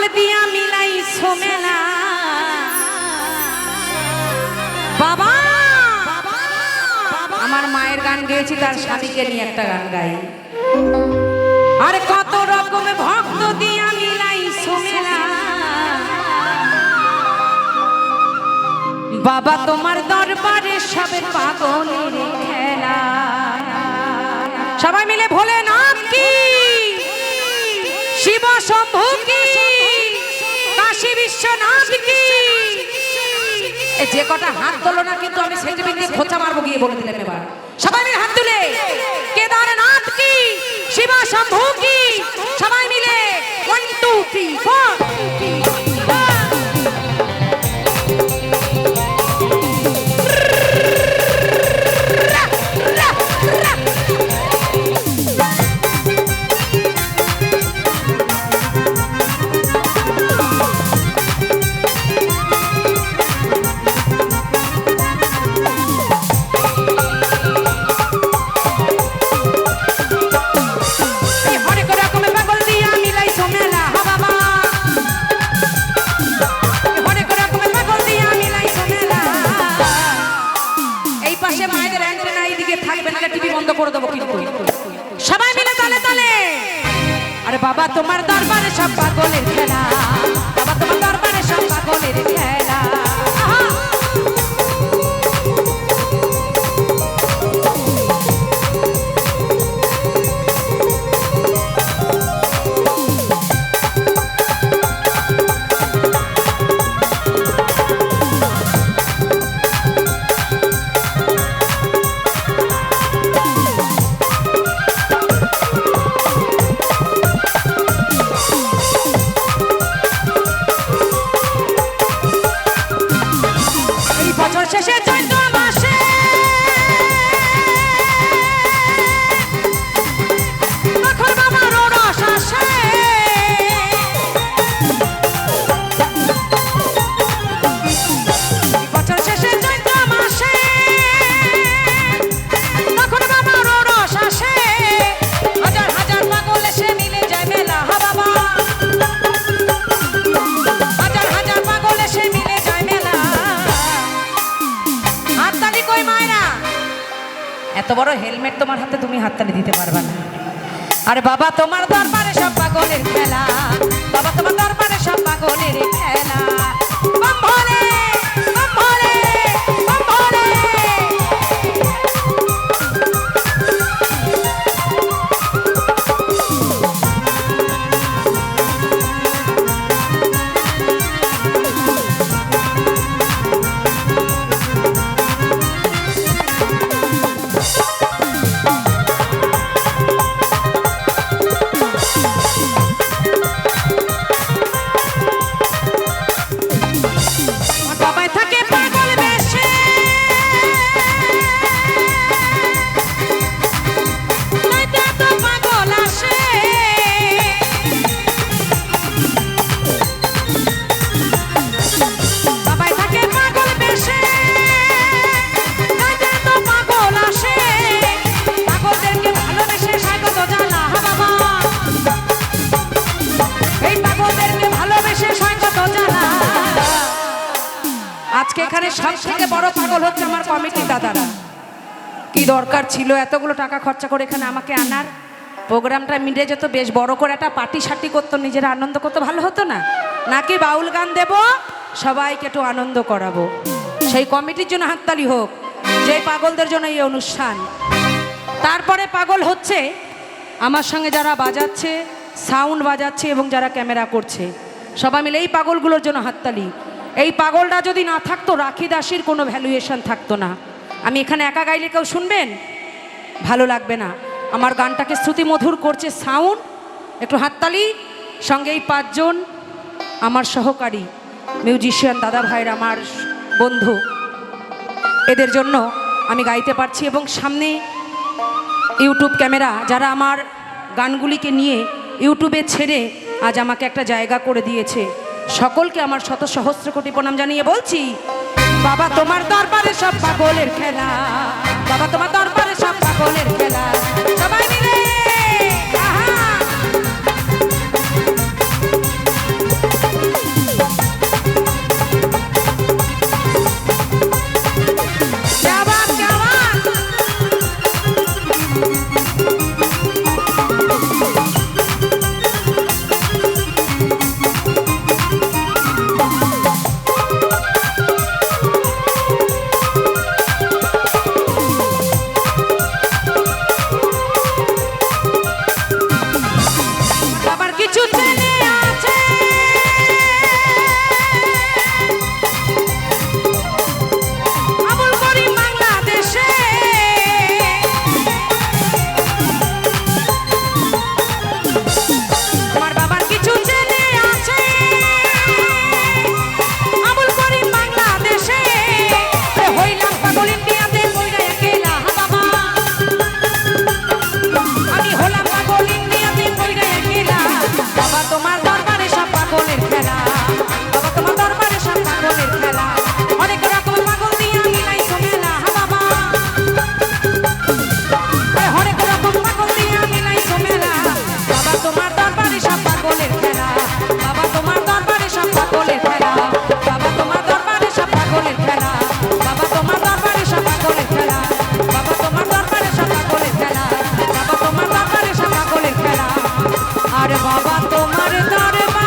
পাগল দিয়া মিলাই সোমেলা বাবা আমার মায়ের গান গেয়েছি তার স্বামীকে নিয়ে একটা গান গাই আর কত রকম ভক্ত দিয়া মিলাই সোমেলা বাবা তোমার দরবারে সবে পাগলের খেলা সবাই মিলে ভোলেনাথ কি শিব শম্ভু কি কাশী বিশ্বনাথ কি এই যে কটা হাত তোলো না কিন্তু আমি সেন্টিমেন্ট দিয়ে খোঁচা মারবো গিয়ে বলে দিলাম এবার সবাই মিলে হাত তুলে কেদারনাথ কি শিব শম্ভু কি সবাই মিলে 1 2 3 4 সবাই মিলে তালে তালে আরে বাবা তোমার দরবারে সব পাগলের খেলা বাবা তোমার দরবারে সব পাগলের খেলা শেষে চৈত্র মাসে তখন আমার রস আসে বছর শেষে চৈত্র মাসে তখন আমার রস আসে হাজার হাজার পাগল এসে মিলে যায় মেলা বাবা হাজার হাজার পাগল এসে মিলে যায় মেলা হাততালি কই মায়েরা এত বড় হেলমেট তোমার হাতে তুমি হাততালি দিতে পারবে না আরে বাবা তোমার দরবারে সব পাগলের খেলা বাবা তোমার দরবারে সব পাগলের খেলা বম ভোলে বম ভোলে বম ভোলে আজকে এখানে সব থেকে বড় পাগল হচ্ছে আমার কমিটি দাদারা কি দরকার ছিল এতগুলো টাকা খরচা করে এখানে আমাকে আনার প্রোগ্রামটা মিটে যেত বেশ বড় করে একটা পার্টি সার্টি করতো নিজেরা আনন্দ করতে ভালো হতো না নাকি বাউল গান দেব সবাইকে একটু আনন্দ করাবো সেই কমিটির জন্য হাততালি হোক যে পাগলদের জন্য এই অনুষ্ঠান তারপরে পাগল হচ্ছে আমার সঙ্গে যারা বাজাচ্ছে সাউন্ড বাজাচ্ছে এবং যারা ক্যামেরা করছে সবাই মিলে এই পাগলগুলোর জন্য হাততালি এই পাগলটা যদি না থাকতো রাখি দাসীর কোনো ভ্যালুয়েশন থাকতো না আমি এখানে একা গাইলে কেউ শুনবেন ভালো লাগবে না আমার গানটাকে শ্রুতি মধুর করছে সাউন্ড একটু হাততালি সঙ্গে এই 5 জন আমার সহকারী মিউজিশিয়ান দাদা ভাইরা আমার বন্ধু এদের জন্য আমি গাইতে পারছি এবং সামনে ইউটিউব ক্যামেরা যারা আমার গানগুলিকে নিয়ে ইউটিউবে ছেড়ে আজ আমাকে একটা জায়গা করে দিয়েছে সকলকে আমার শত সহস্র কোটি প্রণাম জানিয়ে বলছি বাবা তোমার দরবারে সব পাগলের খেলা বাবা তোমার দরবারে সব পাগলের খেলা সবাই মিলে তোমার দরবারে